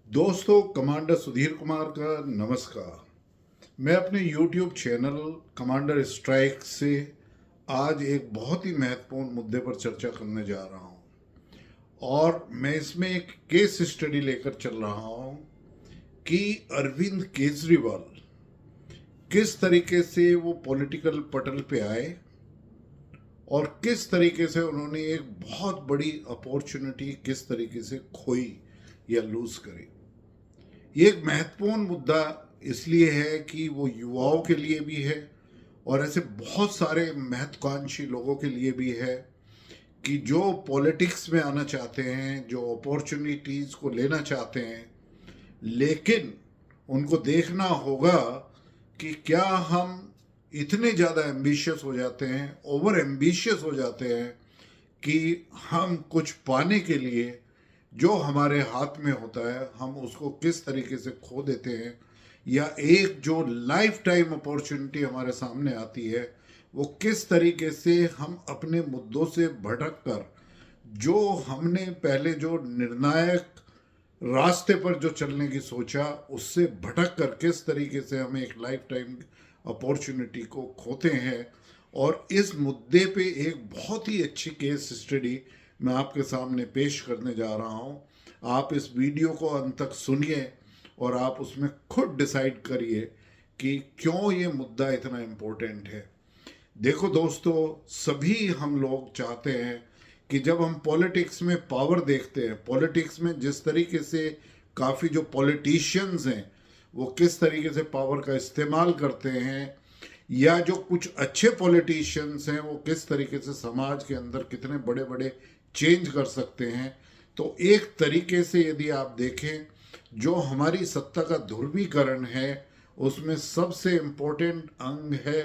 दोस्तों, कमांडर सुधीर कुमार का नमस्कार। मैं अपने YouTube चैनल कमांडर स्ट्राइक से आज एक बहुत ही महत्वपूर्ण मुद्दे पर चर्चा करने जा रहा हूं और मैं इसमें एक केस स्टडी लेकर चल रहा हूं कि अरविंद केजरीवाल किस तरीके से वो पॉलिटिकल पटल पे आए और किस तरीके से उन्होंने एक बहुत बड़ी अपॉर्चुनिटी किस तरीके से खोई या लूज करी। ये एक महत्वपूर्ण मुद्दा इसलिए है कि वो युवाओं के लिए भी है और ऐसे बहुत सारे महत्वाकांक्षी लोगों के लिए भी है कि जो पॉलिटिक्स में आना चाहते हैं, जो अपॉर्चुनिटीज़ को लेना चाहते हैं, लेकिन उनको देखना होगा कि क्या हम इतने ज़्यादा एम्बिशियस हो जाते हैं, ओवर एम्बिशियस हो जाते हैं कि हम कुछ पाने के लिए जो हमारे हाथ में होता है हम उसको किस तरीके से खो देते हैं, या एक जो लाइफ टाइम अपॉर्चुनिटी हमारे सामने आती है वो किस तरीके से हम अपने मुद्दों से भटक कर जो हमने पहले जो निर्णायक रास्ते पर जो चलने की सोचा उससे भटक कर किस तरीके से हमें एक लाइफ टाइम अपॉर्चुनिटी को खोते हैं। और इस मुद्दे पे एक बहुत ही अच्छी केस स्टडी मैं आपके सामने पेश करने जा रहा हूँ। आप इस वीडियो को अंत तक सुनिए और आप उसमें खुद डिसाइड करिए कि क्यों ये मुद्दा इतना इम्पोर्टेंट है। देखो दोस्तों, सभी हम लोग चाहते हैं कि जब हम पॉलिटिक्स में पावर देखते हैं, पॉलिटिक्स में जिस तरीके से काफ़ी जो पॉलिटिशियंस हैं वो किस तरीके से पावर का इस्तेमाल करते हैं, या जो कुछ अच्छे पॉलिटिशियंस हैं वो किस तरीके से समाज के अंदर कितने बड़े बड़े चेंज कर सकते हैं, तो एक तरीके से यदि आप देखें जो हमारी सत्ता का ध्रुवीकरण है उसमें सबसे इम्पोर्टेंट अंग है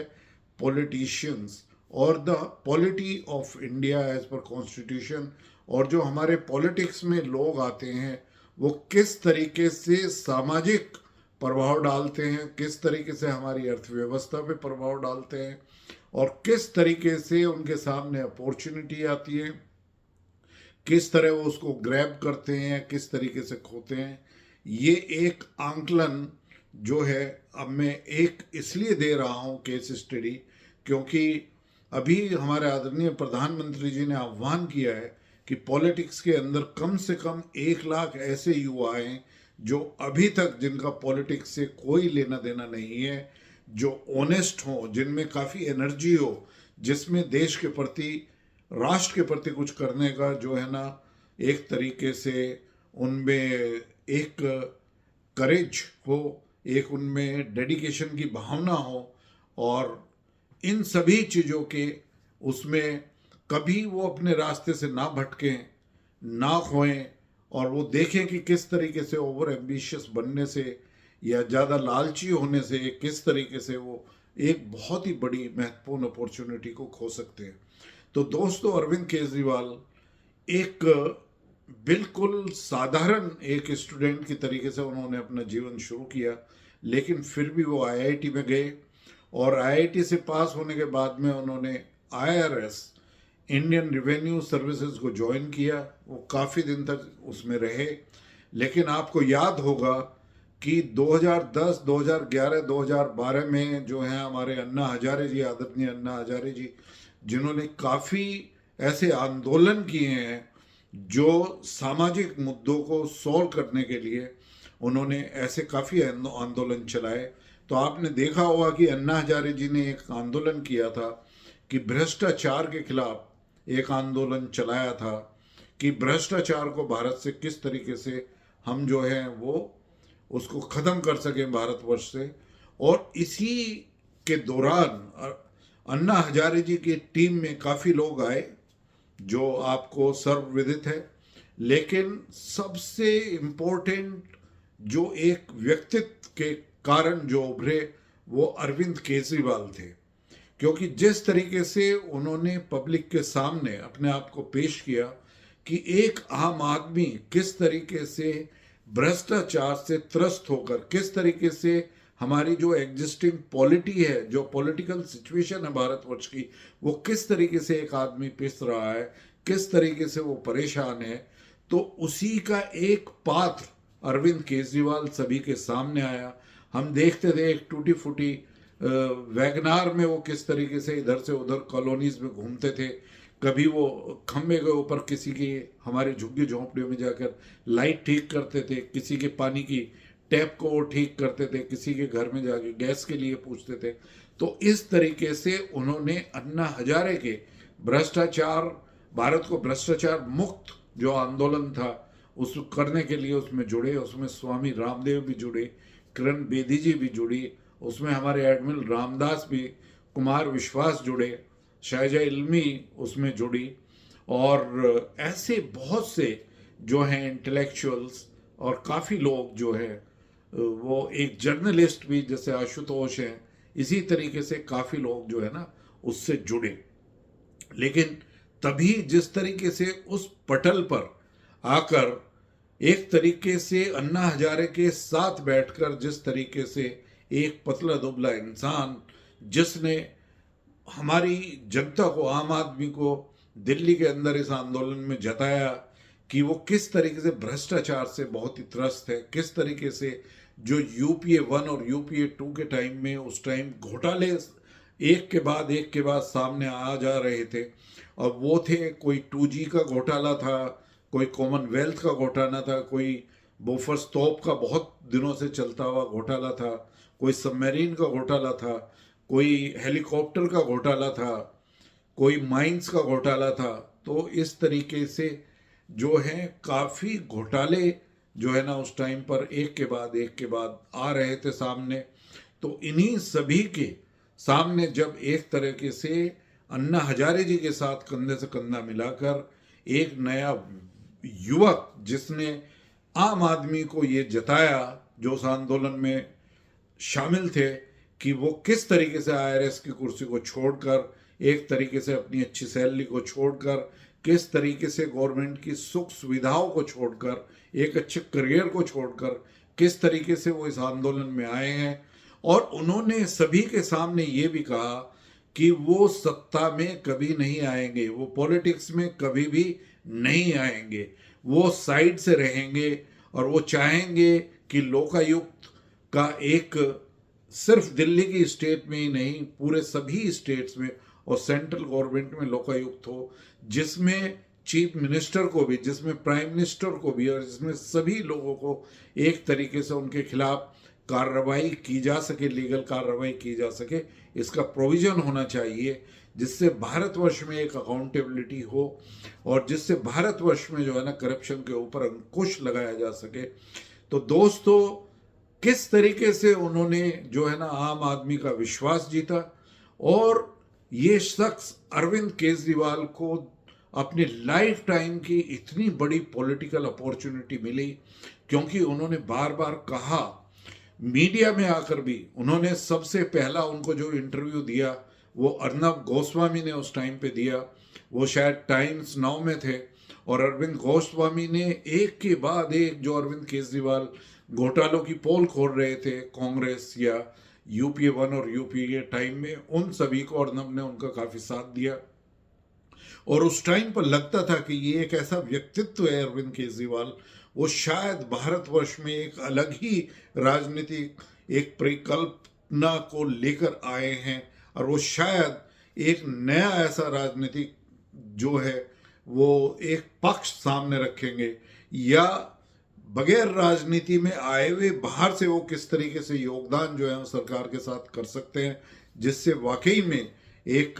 पॉलिटिशियंस और the polity of India as per constitution. और जो हमारे पॉलिटिक्स में लोग आते हैं वो किस तरीके से सामाजिक प्रभाव डालते हैं, किस तरीके से हमारी अर्थव्यवस्था पे प्रभाव डालते हैं और किस तरीके से उनके सामने अपॉर्चुनिटी आती है, किस तरह वो उसको ग्रैब करते हैं, किस तरीके से खोते हैं। ये एक आंकलन जो है अब मैं एक इसलिए दे रहा हूँ केस स्टडी क्योंकि अभी हमारे आदरणीय प्रधानमंत्री जी ने आह्वान किया है कि पॉलिटिक्स के अंदर कम से कम 1 लाख ऐसे युवा हैं जो अभी तक जिनका पॉलिटिक्स से कोई लेना देना नहीं है, जो ऑनेस्ट हो, जिनमें काफ़ी एनर्जी हो, जिसमें देश के प्रति, राष्ट्र के प्रति कुछ करने का जो है ना एक तरीके से उनमें एक करेज हो, एक उनमें डेडिकेशन की भावना हो और इन सभी चीज़ों के उसमें कभी वो अपने रास्ते से ना भटकें, ना खोएं और वो देखें कि किस तरीके से ओवर एम्बिशियस बनने से या ज़्यादा लालची होने से किस तरीके से वो एक बहुत ही बड़ी महत्वपूर्ण अपॉर्चुनिटी को खो सकते हैं। तो दोस्तों, अरविंद केजरीवाल एक बिल्कुल साधारण एक स्टूडेंट की तरीके से उन्होंने अपना जीवन शुरू किया, लेकिन फिर भी वो आईआईटी में गए और आईआईटी से पास होने के बाद में उन्होंने आईआरएस, इंडियन रिवेन्यू सर्विसेज को ज्वाइन किया। वो काफ़ी दिन तक उसमें रहे, लेकिन आपको याद होगा कि 2010, 2011, 2012 में जो है हमारे अन्ना हजारे जी, आदरणीय अन्ना हजारे जी, जिन्होंने काफ़ी ऐसे आंदोलन किए हैं जो सामाजिक मुद्दों को सॉल्व करने के लिए उन्होंने ऐसे काफ़ी आंदोलन चलाए। तो आपने देखा होगा कि अन्ना हजारे जी ने एक आंदोलन किया था कि भ्रष्टाचार के खिलाफ एक आंदोलन चलाया था कि भ्रष्टाचार को भारत से किस तरीके से हम जो है वो उसको ख़त्म कर सकें भारतवर्ष से। और इसी के दौरान अन्ना हजारे जी की टीम में काफ़ी लोग आए जो आपको सर्वविदित है, लेकिन सबसे इम्पोर्टेंट जो एक व्यक्तित्व के कारण जो उभरे वो अरविंद केजरीवाल थे, क्योंकि जिस तरीके से उन्होंने पब्लिक के सामने अपने आप को पेश किया कि एक आम आदमी किस तरीके से भ्रष्टाचार से त्रस्त होकर, किस तरीके से हमारी जो एग्जिस्टिंग पॉलिटी है, जो पॉलिटिकल सिचुएशन है भारतवर्ष की, वो किस तरीके से एक आदमी पिस रहा है, किस तरीके से वो परेशान है, तो उसी का एक पात्र अरविंद केजरीवाल सभी के सामने आया। हम देखते थे एक टूटी फूटी वैगनार में वो किस तरीके से इधर से उधर कॉलोनीज में घूमते थे। कभी वो खम्भे के ऊपर किसी की, हमारे झुग्गी झोंपड़ियों में जाकर लाइट ठीक करते थे, किसी के पानी की टैप को वो ठीक करते थे, किसी के घर में जाके गैस के लिए पूछते थे। तो इस तरीके से उन्होंने अन्ना हजारे के भ्रष्टाचार, भारत को भ्रष्टाचार मुक्त जो आंदोलन था उस करने के लिए उसमें जुड़े। उसमें स्वामी रामदेव भी जुड़े, किरण बेदी जी भी जुड़ी, उसमें हमारे एडमिरल रामदास भी, कुमार विश्वास जुड़े, शाहजा इल्मी उसमें जुड़ी, और ऐसे बहुत से जो हैं इंटेलेक्चुअल्स और काफ़ी लोग जो है, वो एक जर्नलिस्ट भी जैसे आशुतोष हैं, इसी तरीके से काफ़ी लोग जो है ना उससे जुड़े। लेकिन तभी जिस तरीके से उस पटल पर आकर एक तरीके से अन्ना हजारे के साथ बैठकर जिस तरीके से एक पतला दुबला इंसान जिसने हमारी जनता को, आम आदमी को दिल्ली के अंदर इस आंदोलन में जताया कि वो किस तरीके से भ्रष्टाचार से बहुत ही त्रस्त है, किस तरीके से जो यूपीए 1 और यूपीए 2 के टाइम में उस टाइम घोटाले एक के बाद सामने आ जा रहे थे। और वो थे, कोई 2G का घोटाला था, कोई कॉमनवेल्थ का घोटाला था, कोई बोफर्स तोप का बहुत दिनों से चलता हुआ घोटाला था, कोई सबमरीन का घोटाला था, कोई हेलीकॉप्टर का घोटाला था, कोई माइंस का घोटाला था। तो इस तरीके से जो है काफ़ी घोटाले जो है ना उस टाइम पर एक के बाद आ रहे थे सामने। तो इन्हीं सभी के सामने जब एक तरीके से अन्ना हजारे जी के साथ कंधे से कंधा मिलाकर एक नया युवक जिसने आम आदमी को ये जताया, जो उस आंदोलन में शामिल थे, कि वो किस तरीके से IRS की कुर्सी को छोड़कर, एक तरीके से अपनी अच्छी सैलरी को छोड़कर, किस तरीके से गवर्नमेंट की सुख सुविधाओं को छोड़कर, एक अच्छे करियर को छोड़कर किस तरीके से वो इस आंदोलन में आए हैं। और उन्होंने सभी के सामने ये भी कहा कि वो सत्ता में कभी नहीं आएंगे, वो पॉलिटिक्स में कभी भी नहीं आएंगे, वो साइड से रहेंगे और वो चाहेंगे कि लोकायुक्त का एक सिर्फ दिल्ली की स्टेट में ही नहीं, पूरे सभी स्टेट्स में और सेंट्रल गवर्नमेंट में लोकायुक्त हो, जिसमें चीफ मिनिस्टर को भी, जिसमें प्राइम मिनिस्टर को भी, और जिसमें सभी लोगों को एक तरीके से उनके खिलाफ कार्रवाई की जा सके, लीगल कार्रवाई की जा सके, इसका प्रोविज़न होना चाहिए, जिससे भारतवर्ष में एक अकाउंटेबिलिटी हो और जिससे भारतवर्ष में जो है ना करप्शन के ऊपर अंकुश लगाया जा सके। तो दोस्तों, किस तरीके से उन्होंने जो है ना आम आदमी का विश्वास जीता, और ये शख्स अरविंद केजरीवाल को अपनी लाइफ टाइम की इतनी बड़ी पॉलिटिकल अपॉर्चुनिटी मिली, क्योंकि उन्होंने बार बार कहा, मीडिया में आकर भी उन्होंने सबसे पहला उनको जो इंटरव्यू दिया वो अर्नब गोस्वामी ने उस टाइम पे दिया, वो शायद टाइम्स नाउ में थे, और अरविंद गोस्वामी ने एक के बाद एक जो अरविंद केजरीवाल घोटालों की पोल खोल रहे थे कांग्रेस या यूपीए 1 और यूपीए के टाइम में, उन सभी को अर्नब ने उनका काफ़ी साथ दिया। और उस टाइम पर लगता था कि ये एक ऐसा व्यक्तित्व है अरविंद केजरीवाल, वो शायद भारतवर्ष में एक अलग ही राजनीतिक एक परिकल्पना को लेकर आए हैं, और वो शायद एक नया ऐसा राजनीतिक जो है वो एक पक्ष सामने रखेंगे, या बगैर राजनीति में आए हुए बाहर से वो किस तरीके से योगदान जो है सरकार के साथ कर सकते हैं, जिससे वाकई में एक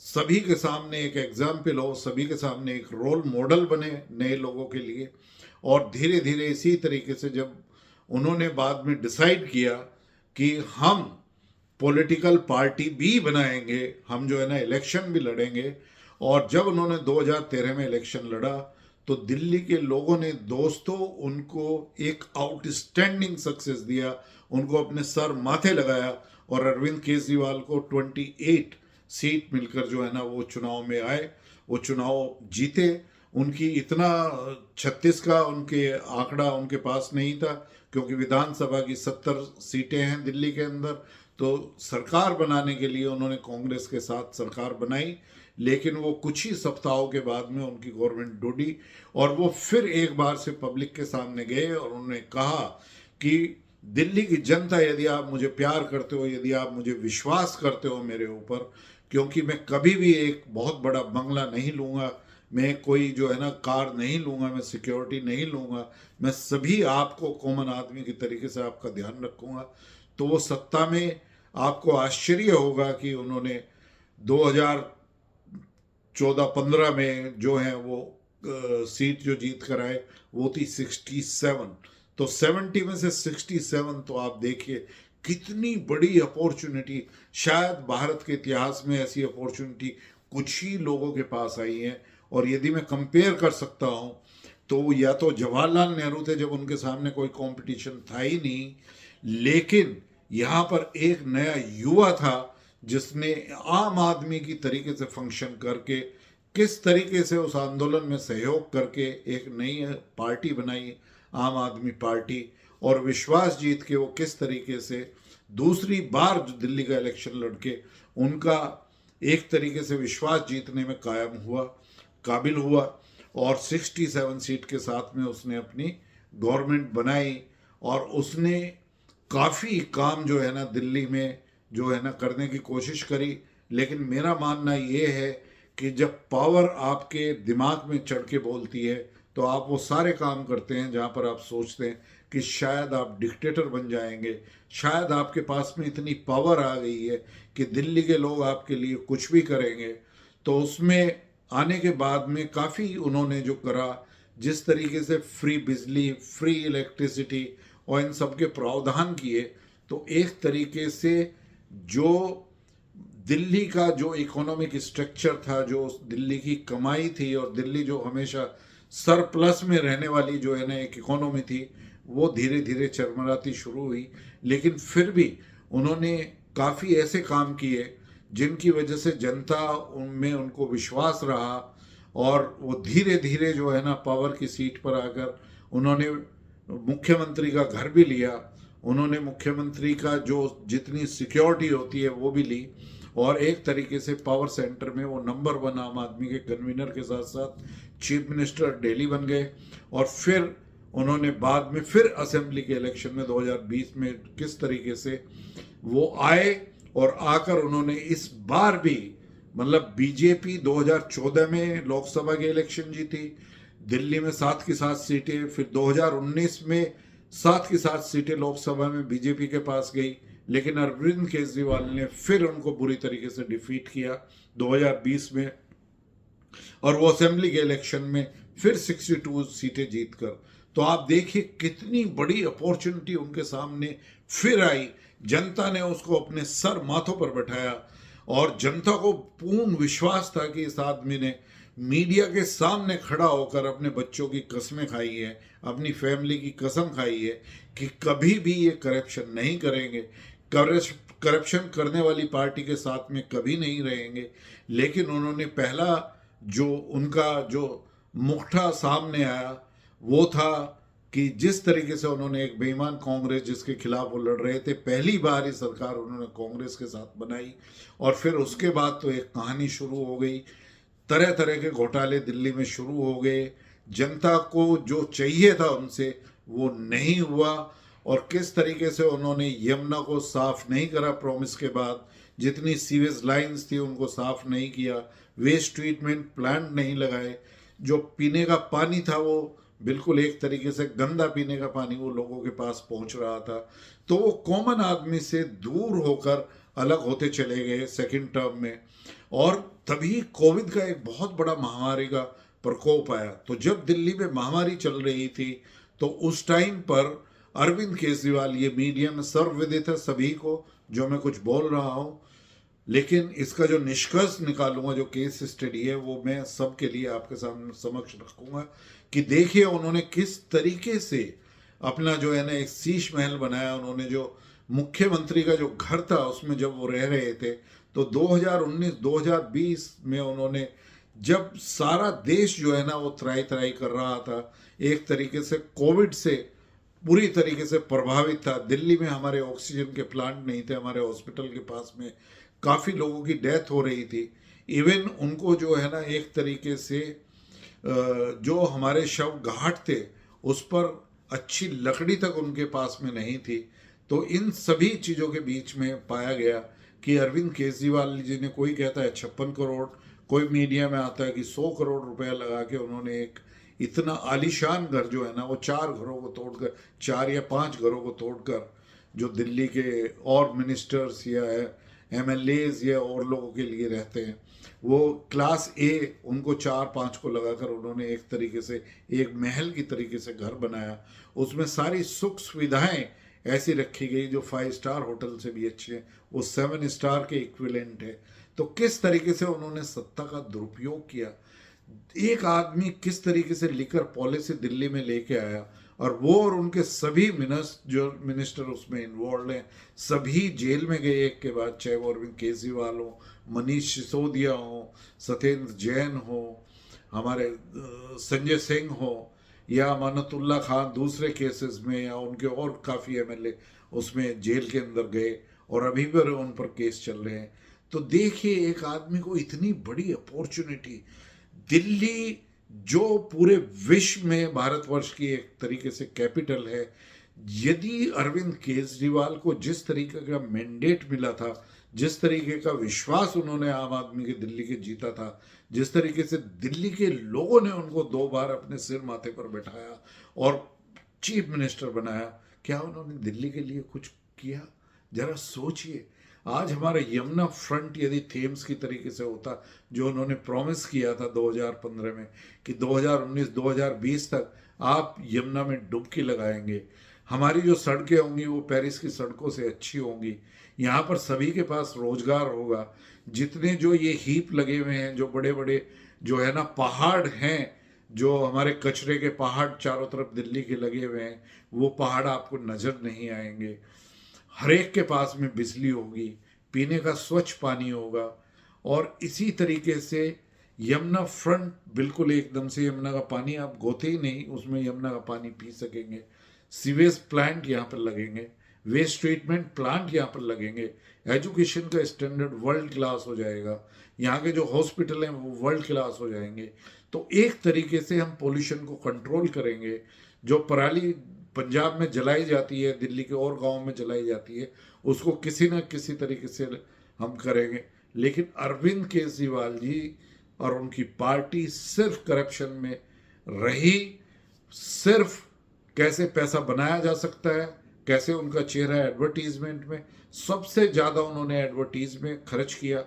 सभी के सामने एक एग्जाम्पल हो, सभी के सामने एक रोल मॉडल बने नए लोगों के लिए। और धीरे धीरे इसी तरीके से जब उन्होंने बाद में डिसाइड किया कि हम पॉलिटिकल पार्टी भी बनाएंगे, हम जो है ना इलेक्शन भी लड़ेंगे, और जब उन्होंने 2013 में इलेक्शन लड़ा तो दिल्ली के लोगों ने दोस्तों उनको एक आउटस्टैंडिंग सक्सेस दिया, उनको अपने सर माथे लगाया, और अरविंद केजरीवाल को 28 सीट मिलकर जो है ना वो चुनाव में आए, वो चुनाव जीते। उनकी इतना 36 का उनके आंकड़ा उनके पास नहीं था, क्योंकि विधानसभा की 70 सीटें हैं दिल्ली के अंदर, तो सरकार बनाने के लिए उन्होंने कांग्रेस के साथ सरकार बनाई, लेकिन वो कुछ ही सप्ताहों के बाद में उनकी गवर्नमेंट डूबी और वो फिर एक बार से पब्लिक के सामने गए और उन्होंने कहा कि दिल्ली की जनता, यदि आप मुझे प्यार करते हो, यदि आप मुझे विश्वास करते हो मेरे ऊपर, क्योंकि मैं कभी भी एक बहुत बड़ा बंगला नहीं लूँगा, मैं कोई जो है ना कार नहीं लूँगा, मैं सिक्योरिटी नहीं लूँगा, मैं सभी आपको कॉमन आदमी की तरीके से आपका ध्यान रखूँगा। तो वो सत्ता में आपको आश्चर्य होगा कि उन्होंने 2014-15 में जो है वो सीट जो जीत कर आए वो थी 67। तो 70 में से 67, तो आप देखिए कितनी बड़ी अपॉर्चुनिटी, शायद भारत के इतिहास में ऐसी अपॉर्चुनिटी कुछ ही लोगों के पास आई है। और यदि मैं कंपेयर कर सकता हूँ तो या तो जवाहरलाल नेहरू थे जब उनके सामने कोई कंपटीशन था ही नहीं, लेकिन यहाँ पर एक नया युवा था जिसने आम आदमी की तरीके से फंक्शन करके किस तरीके से उस आंदोलन में सहयोग करके एक नई पार्टी बनाई, आम आदमी पार्टी, और विश्वास जीत के वो किस तरीके से दूसरी बार जो दिल्ली का इलेक्शन लड़के उनका एक तरीके से विश्वास जीतने में काबिल हुआ और 67 सीट के साथ में उसने अपनी गवर्नमेंट बनाई और उसने काफ़ी काम जो है ना दिल्ली में जो है ना करने की कोशिश करी। लेकिन मेरा मानना ये है कि जब पावर आपके दिमाग में चढ़ के बोलती है तो आप वो सारे काम करते हैं जहाँ पर आप सोचते हैं कि शायद आप डिक्टेटर बन जाएंगे, शायद आपके पास में इतनी पावर आ गई है कि दिल्ली के लोग आपके लिए कुछ भी करेंगे। तो उसमें आने के बाद में काफ़ी उन्होंने जो करा, जिस तरीके से फ्री बिजली, फ्री इलेक्ट्रिसिटी और इन सब के प्रावधान किए, तो एक तरीके से जो दिल्ली का जो इकोनॉमिक स्ट्रक्चर था, जो दिल्ली की कमाई थी और दिल्ली जो हमेशा सरप्लस में रहने वाली जो है ना एक इकोनॉमी थी, वो धीरे धीरे चरमराती शुरू हुई। लेकिन फिर भी उन्होंने काफ़ी ऐसे काम किए जिनकी वजह से जनता उनमें उनको विश्वास रहा और वो धीरे धीरे जो है ना पावर की सीट पर आकर उन्होंने मुख्यमंत्री का घर भी लिया, उन्होंने मुख्यमंत्री का जो जितनी सिक्योरिटी होती है वो भी ली और एक तरीके से पावर सेंटर में वो नंबर 1 आम आदमी के कन्वीनर के साथ साथ चीफ मिनिस्टर दिल्ली बन गए। और फिर उन्होंने बाद में फिर असेंबली के इलेक्शन में 2020 में किस तरीके से वो आए और आकर उन्होंने इस बार भी, मतलब बीजेपी 2014 में लोकसभा के इलेक्शन जीती, दिल्ली में 7 की 7 सीटें, फिर 2019 में 7 की 7 सीटें लोकसभा में बीजेपी के पास गई, लेकिन अरविंद केजरीवाल ने फिर उनको बुरी तरीके से डिफीट किया 2020 में और वो असेंबली के इलेक्शन में फिर 62 सीटें जीतकर। तो आप देखिए कितनी बड़ी अपॉर्चुनिटी उनके सामने फिर आई, जनता ने उसको अपने सर माथों पर बैठाया और जनता को पूर्ण विश्वास था कि इस आदमी ने मीडिया के सामने खड़ा होकर अपने बच्चों की कसमें खाई है, अपनी फैमिली की कसम खाई है कि कभी भी ये करप्शन नहीं करेंगे, करप्शन करने वाली पार्टी के साथ में कभी नहीं रहेंगे। लेकिन उन्होंने पहला जो उनका जो मुखड़ा सामने आया वो था कि जिस तरीके से उन्होंने एक बेईमान कांग्रेस जिसके खिलाफ वो लड़ रहे थे, पहली बार ही सरकार उन्होंने कांग्रेस के साथ बनाई और फिर उसके बाद तो एक कहानी शुरू हो गई, तरह तरह के घोटाले दिल्ली में शुरू हो गए, जनता को जो चाहिए था उनसे वो नहीं हुआ और किस तरीके से उन्होंने यमुना को साफ नहीं करा प्रॉमिस के बाद, जितनी सीवेज लाइंस थी उनको साफ नहीं किया, वेस्ट ट्रीटमेंट प्लांट नहीं लगाए, जो पीने का पानी था वो बिल्कुल एक तरीके से गंदा पीने का पानी वो लोगों के पास पहुंच रहा था। तो वो कॉमन आदमी से दूर होकर अलग होते चले गए सेकंड टर्म में और तभी कोविड का एक बहुत बड़ा महामारी का प्रकोप आया। तो जब दिल्ली में महामारी चल रही थी तो उस टाइम पर अरविंद केजरीवाल, ये मीडिया में सर्वविदित है सभी को जो मैं कुछ बोल रहा हूँ, लेकिन इसका जो निष्कर्ष निकालूंगा, जो केस स्टडी है वो मैं सबके लिए आपके सामने समक्ष रखूंगा कि देखिए उन्होंने किस तरीके से अपना जो है ना एक शीश महल बनाया। उन्होंने जो मुख्यमंत्री का जो घर था उसमें जब वो रह रहे थे तो 2019-2020 में उन्होंने, जब सारा देश जो है ना वो त्राई त्राई कर रहा था, एक तरीके से कोविड से पूरी तरीके से प्रभावित था, दिल्ली में हमारे ऑक्सीजन के प्लांट नहीं थे, हमारे हॉस्पिटल के पास में काफ़ी लोगों की डेथ हो रही थी, इवन उनको जो है ना एक तरीके से जो हमारे शव घाट थे उस पर अच्छी लकड़ी तक उनके पास में नहीं थी। तो इन सभी चीज़ों के बीच में पाया गया कि अरविंद केजरीवाल जी ने, कोई कहता है 56 करोड़, कोई मीडिया में आता है कि 100 करोड़ रुपया लगा के उन्होंने एक इतना आलीशान घर जो है ना वो 4 घरों को तोड़कर, 4 या 5 घरों को तोड़कर, जो दिल्ली के और मिनिस्टर्स या एमएलएज या और लोगों के लिए रहते हैं, वो क्लास ए उनको 4-5 को लगाकर उन्होंने एक तरीके से एक महल की तरीके से घर बनाया। उसमें सारी सुख सुविधाएं ऐसी रखी गई जो 5 स्टार होटल से भी अच्छी है, वो 7 स्टार के इक्विवेलेंट है। तो किस तरीके से उन्होंने सत्ता का दुरुपयोग किया, एक आदमी किस तरीके से लिकर पॉलिसी दिल्ली में लेके आया, और वो और उनके सभी मिनिस्टर उसमें इन्वॉल्व हैं, सभी जेल में गए एक के बाद, चाहे वो अरविंद केजरीवाल हो, मनीष सिसोदिया हो, सत्येंद्र जैन हो, हमारे संजय सिंह हो, या अमानतुल्लाह खान दूसरे केसेस में, या उनके और काफ़ी एमएलए उसमें जेल के अंदर गए और अभी भी उन पर केस चल रहे हैं। तो देखिए, एक आदमी को इतनी बड़ी अपॉर्चुनिटी, दिल्ली जो पूरे विश्व में भारतवर्ष की एक तरीके से कैपिटल है, यदि अरविंद केजरीवाल को जिस तरीके का मैंडेट मिला था, जिस तरीके का विश्वास उन्होंने आम आदमी के दिल्ली के जीता था, जिस तरीके से दिल्ली के लोगों ने उनको 2 बार अपने सिर माथे पर बैठाया और चीफ मिनिस्टर बनाया, क्या उन्होंने दिल्ली के लिए कुछ किया? जरा सोचिए। आज हमारा यमुना फ्रंट यदि थेम्स की तरीके से होता, जो उन्होंने प्रॉमिस किया था 2015 में कि 2019-2020 तक आप यमुना में डुबकी लगाएंगे, हमारी जो सड़कें होंगी वो पेरिस की सड़कों से अच्छी होंगी, यहाँ पर सभी के पास रोजगार होगा, जितने जो ये हीप लगे हुए हैं, जो बड़े बड़े जो है ना पहाड़ हैं, जो हमारे कचरे के पहाड़ चारों तरफ दिल्ली के लगे हुए हैं, वो पहाड़ आपको नजर नहीं आएंगे। हर एक के पास में बिजली होगी, पीने का स्वच्छ पानी होगा, और इसी तरीके से यमुना फ्रंट बिल्कुल एकदम से यमुना का पानी आप गोते ही नहीं, उसमें यमुना का पानी पी सकेंगे। सीवेज प्लांट यहाँ पर लगेंगे, वेस्ट ट्रीटमेंट प्लांट यहाँ पर लगेंगे, एजुकेशन का स्टैंडर्ड वर्ल्ड क्लास हो जाएगा, यहाँ के जो हॉस्पिटल हैं वो वर्ल्ड क्लास हो जाएंगे। तो एक तरीके से हम पोल्यूशन को कंट्रोल करेंगे। जो पराली पंजाब में जलाई जाती है, दिल्ली के और गाँव में जलाई जाती है, उसको किसी न किसी तरीके से हम करेंगे। लेकिन अरविंद केजरीवाल जी और उनकी पार्टी सिर्फ करप्शन में रही, सिर्फ कैसे पैसा बनाया जा सकता है, कैसे उनका चेहरा एडवर्टीजमेंट में, सबसे ज़्यादा उन्होंने एडवर्टीज में खर्च किया।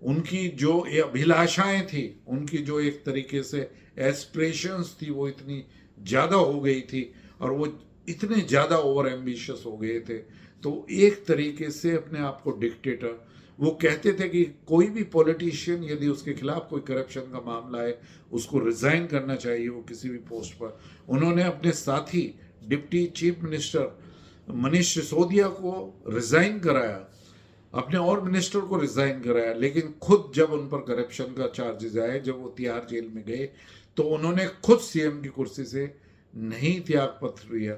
उनकी जो ये अभिलाषाएं थी, उनकी जो एक तरीके से एस्पिरेशंस थी, वो इतनी ज़्यादा हो गई थी और वो इतने ज़्यादा ओवर एम्बिशियस हो गए थे। तो एक तरीके से अपने आप को डिक्टेटर, वो कहते थे कि कोई भी पॉलिटिशियन यदि उसके खिलाफ कोई करप्शन का मामला है, उसको रिजाइन करना चाहिए वो किसी भी पोस्ट पर। उन्होंने अपने साथी deputy chief minister Manish Sisodia को रिजाइन कराया, अपने और मिनिस्टर को रिजाइन कराया, लेकिन खुद जब उन पर करप्शन का चार्जेस आए, जब वो तिहाड़ जेल में गए, तो उन्होंने खुद सीएम की कुर्सी से नहीं त्याग पत्र दिया।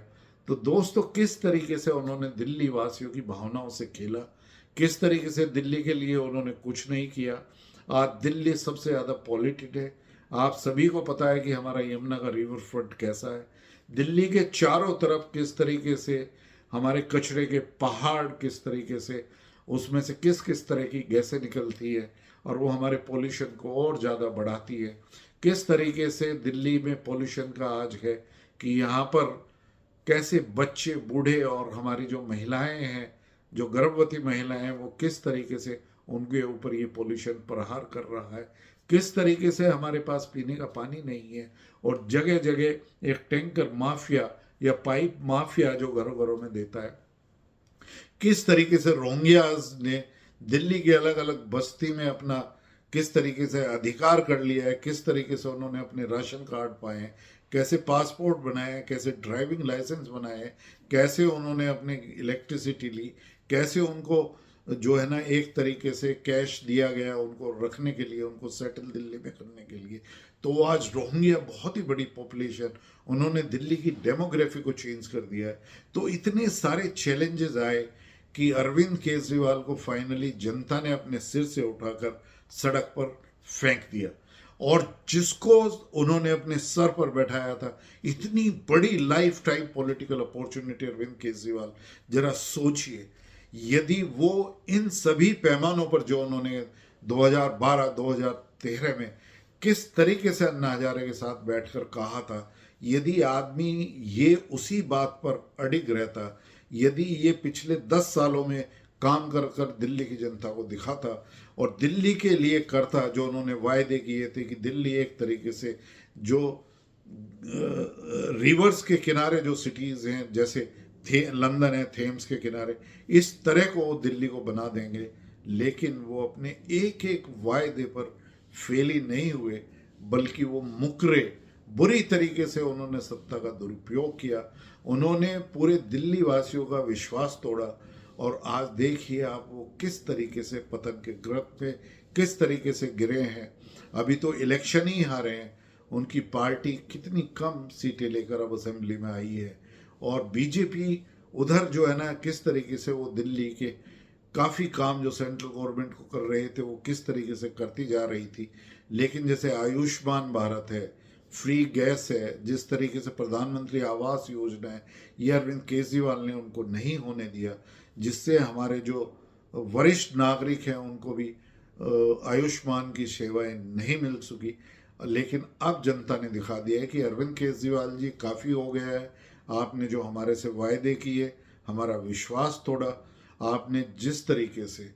तो दोस्तों, किस तरीके से उन्होंने दिल्ली वासियों की भावनाओं से खेला, किस तरीके से दिल्ली के लिए उन्होंने कुछ नहीं किया। आज दिल्ली सबसे ज़्यादा पॉल्यूटेड है। आप सभी को पता है कि हमारा यमुना का रिवर फ्रंट कैसा है, दिल्ली के चारों तरफ किस तरीके से हमारे कचरे के पहाड़, किस तरीके से उसमें से किस किस तरह की गैसें निकलती है और वो हमारे पोल्यूशन को और ज़्यादा बढ़ाती है। किस तरीके से दिल्ली में पोल्यूशन का आज है कि यहाँ पर कैसे बच्चे, बूढ़े और हमारी जो महिलाएं हैं, जो गर्भवती महिलाएं हैं, वो किस तरीके से उनके ऊपर ये पोल्यूशन प्रहार कर रहा है, किस तरीके से हमारे पास पीने का पानी नहीं है और जगह जगह एक टैंकर माफिया या पाइप माफिया जो घरों घरों में देता है। किस तरीके से रोहिंग्याज ने दिल्ली की अलग अलग बस्ती में अपना किस तरीके से अधिकार कर लिया है, किस तरीके से उन्होंने अपने राशन कार्ड पाए हैं, कैसे पासपोर्ट बनाए, कैसे ड्राइविंग लाइसेंस बनाए, कैसे उन्होंने अपने इलेक्ट्रिसिटी ली, कैसे उनको जो है ना एक तरीके से कैश दिया गया उनको रखने के लिए, उनको सेटल दिल्ली में करने के लिए। तो आज रोहिंग्या बहुत ही बड़ी पॉपुलेशन, उन्होंने दिल्ली की डेमोग्राफी को चेंज कर दिया है। तो इतने सारे चैलेंजेस आए कि अरविंद केजरीवाल को फाइनली जनता ने अपने सिर से उठाकर सड़क पर फेंक दिया। और जिसको उन्होंने अपने सर पर बैठाया था, इतनी बड़ी lifetime political opportunity Arvind Kejriwal, जरा सोचिए यदि वो इन सभी पैमानों पर जो उन्होंने 2012-2013 में किस तरीके से अन्ना हजारे के साथ बैठकर कहा था, यदि आदमी ये उसी बात पर अडिग रहता, यदि ये पिछले 10 सालों में काम कर कर दिल्ली की जनता को दिखाता और दिल्ली के लिए करता जो उन्होंने वायदे किए थे कि दिल्ली एक तरीके से जो रिवर्स के किनारे जो सिटीज़ हैं, जैसे लंदन है थेम्स के किनारे, इस तरह को वो दिल्ली को बना देंगे। लेकिन वो अपने एक एक वायदे पर फेल ही नहीं हुए, बल्कि वो मुकरे, बुरी तरीके से उन्होंने सत्ता का दुरुपयोग किया। उन्होंने पूरे दिल्ली वासियों का विश्वास तोड़ा और आज देखिए आप वो किस तरीके से पतन के गर्त पे किस तरीके से गिरे हैं। अभी तो इलेक्शन ही हारे हैं, उनकी पार्टी कितनी कम सीटें लेकर अब असेंबली में आई है। और बीजेपी उधर जो है ना, किस तरीके से वो दिल्ली के काफ़ी काम जो सेंट्रल गवर्नमेंट को कर रहे थे वो किस तरीके से करती जा रही थी। लेकिन जैसे आयुष्मान भारत है, फ्री गैस है, जिस तरीके से प्रधानमंत्री आवास योजना है, ये अरविंद केजरीवाल ने उनको नहीं होने दिया, जिससे हमारे जो वरिष्ठ नागरिक हैं उनको भी आयुष्मान की सेवाएं नहीं मिल सकी। लेकिन अब जनता ने दिखा दिया है कि अरविंद केजरीवाल जी काफ़ी हो गया है, आपने जो हमारे से वायदे किए, हमारा विश्वास तोड़ा, आपने जिस तरीके से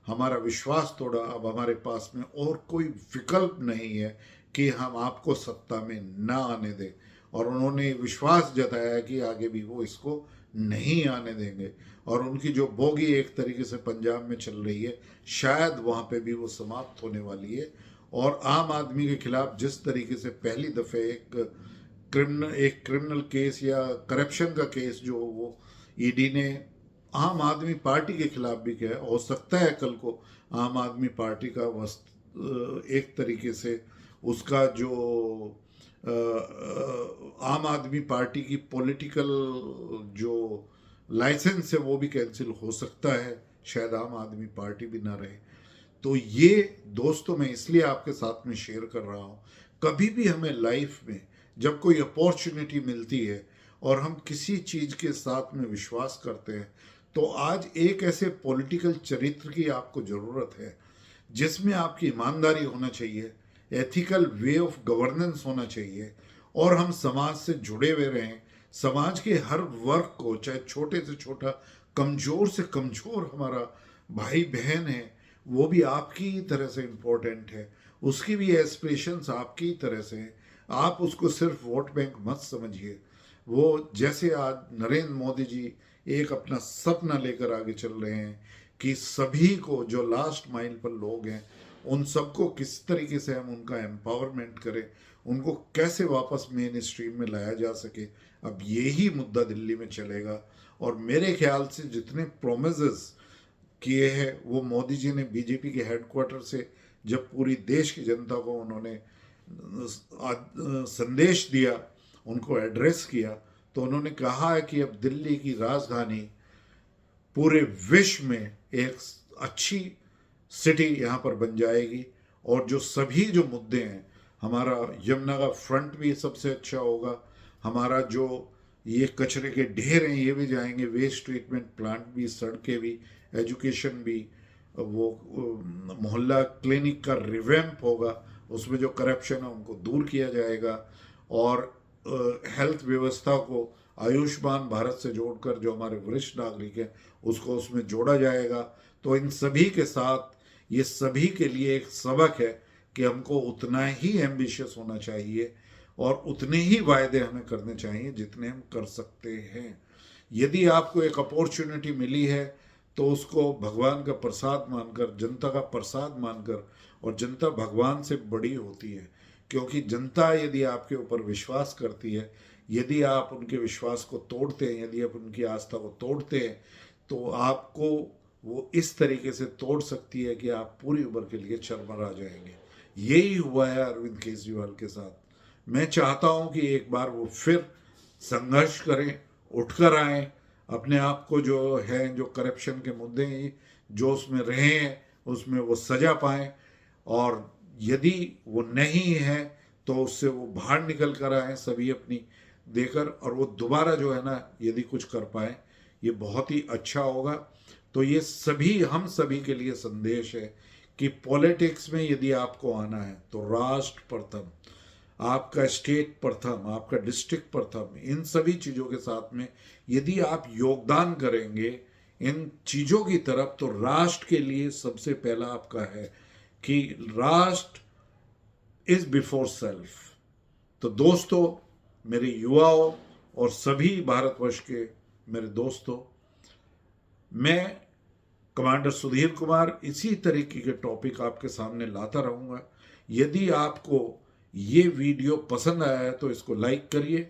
हमारा विश्वास तोड़ा, अब हमारे पास में और कोई विकल्प नहीं है कि हम आपको सत्ता में ना आने दें। और उन्होंने विश्वास जताया कि आगे भी वो इसको नहीं आने देंगे। और उनकी जो बोगी एक तरीके से पंजाब में चल रही है, शायद वहाँ पे भी वो समाप्त होने वाली है। और आम आदमी के खिलाफ जिस तरीके से पहली दफ़े एक क्रिमिनल केस या करप्शन का केस जो वो ईडी ने आम आदमी पार्टी के खिलाफ भी किया है, हो सकता है कल को आम आदमी पार्टी का एक तरीके से उसका जो आम आदमी पार्टी की पॉलिटिकल जो लाइसेंस है वो भी कैंसिल हो सकता है, शायद आम आदमी पार्टी भी ना रहे। तो ये दोस्तों मैं इसलिए आपके साथ में शेयर कर रहा हूँ, कभी भी हमें लाइफ में जब कोई अपॉर्चुनिटी मिलती है और हम किसी चीज़ के साथ में विश्वास करते हैं, तो आज एक ऐसे पॉलिटिकल चरित्र की आपको ज़रूरत है जिसमें आपकी ईमानदारी होना चाहिए, एथिकल वे ऑफ गवर्नेंस होना चाहिए, और हम समाज से जुड़े हुए रहें। समाज के हर वर्ग को, चाहे छोटे से छोटा, कमज़ोर से कमज़ोर हमारा भाई बहन है, वो भी आपकी ही तरह से इम्पोर्टेंट है, उसकी भी एस्पिरेशंस आपकी ही तरह से हैं। आप उसको सिर्फ वोट बैंक मत समझिए। वो जैसे आज नरेंद्र मोदी जी एक अपना सपना लेकर आगे चल रहे हैं कि सभी को जो लास्ट माइल पर लोग हैं उन सबको किस तरीके से हम उनका एम्पावरमेंट करें, उनको कैसे वापस मेन स्ट्रीम में लाया जा सके, अब यही मुद्दा दिल्ली में चलेगा। और मेरे ख्याल से जितने प्रोमिसेस किए हैं वो मोदी जी ने बीजेपी के हेडक्वार्टर से जब पूरी देश की जनता को उन्होंने संदेश दिया, उनको एड्रेस किया, तो उन्होंने कहा है कि अब दिल्ली की राजधानी पूरे विश्व में एक अच्छी सिटी यहाँ पर बन जाएगी। और जो सभी जो मुद्दे हैं, हमारा यमुना का फ्रंट भी सबसे अच्छा होगा, हमारा जो ये कचरे के ढेर हैं ये भी जाएंगे, वेस्ट ट्रीटमेंट प्लांट भी, सड़कें भी, एजुकेशन भी, वो मोहल्ला क्लिनिक का रिवैम्प होगा, उसमें जो करप्शन है उनको दूर किया जाएगा, और हेल्थ व्यवस्था को आयुष्मान भारत से जोड़कर जो हमारे वरिष्ठ नागरिक हैं उसको उसमें जोड़ा जाएगा। तो इन सभी के साथ ये सभी के लिए एक सबक है कि हमको उतना ही एम्बिशियस होना चाहिए और उतने ही वायदे हमें करने चाहिए जितने हम कर सकते हैं। यदि आपको एक अपॉर्चुनिटी मिली है तो उसको भगवान का प्रसाद मानकर, जनता का प्रसाद मानकर, और जनता भगवान से बड़ी होती है, क्योंकि जनता यदि आपके ऊपर विश्वास करती है, यदि आप उनके विश्वास को तोड़ते हैं, यदि आप उनकी आस्था को तोड़ते हैं, तो आपको वो इस तरीके से तोड़ सकती है कि आप पूरी उम्र के लिए चरमरा जाएंगे। यही हुआ है अरविंद केजरीवाल के साथ। मैं चाहता हूँ कि एक बार वो फिर संघर्ष करें, उठकर आएँ, अपने आप को जो है, जो करप्शन के मुद्दे हैं जो उसमें रहे हैं उसमें वो सजा पाएँ, और यदि वो नहीं है तो उससे वो बाहर निकल कर आए सभी अपनी देकर, और वो दोबारा जो है ना यदि कुछ कर पाए ये बहुत ही अच्छा होगा। तो ये सभी हम सभी के लिए संदेश है कि पॉलिटिक्स में यदि आपको आना है तो राष्ट्र प्रथम, आपका स्टेट प्रथम, आपका डिस्ट्रिक्ट प्रथम, इन सभी चीज़ों के साथ में यदि आप योगदान करेंगे इन चीज़ों की तरफ, तो राष्ट्र के लिए सबसे पहला आपका है कि राष्ट्र इज बिफोर सेल्फ। तो दोस्तों, मेरे युवाओं और सभी भारतवर्ष के मेरे दोस्तों, मैं कमांडर सुधीर कुमार इसी तरीके के टॉपिक आपके सामने लाता रहूँगा। यदि आपको ये वीडियो पसंद आया है तो इसको लाइक करिए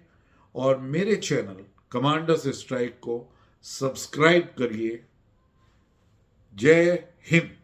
और मेरे चैनल कमांडर्स स्ट्राइक को सब्सक्राइब करिए। जय हिंद।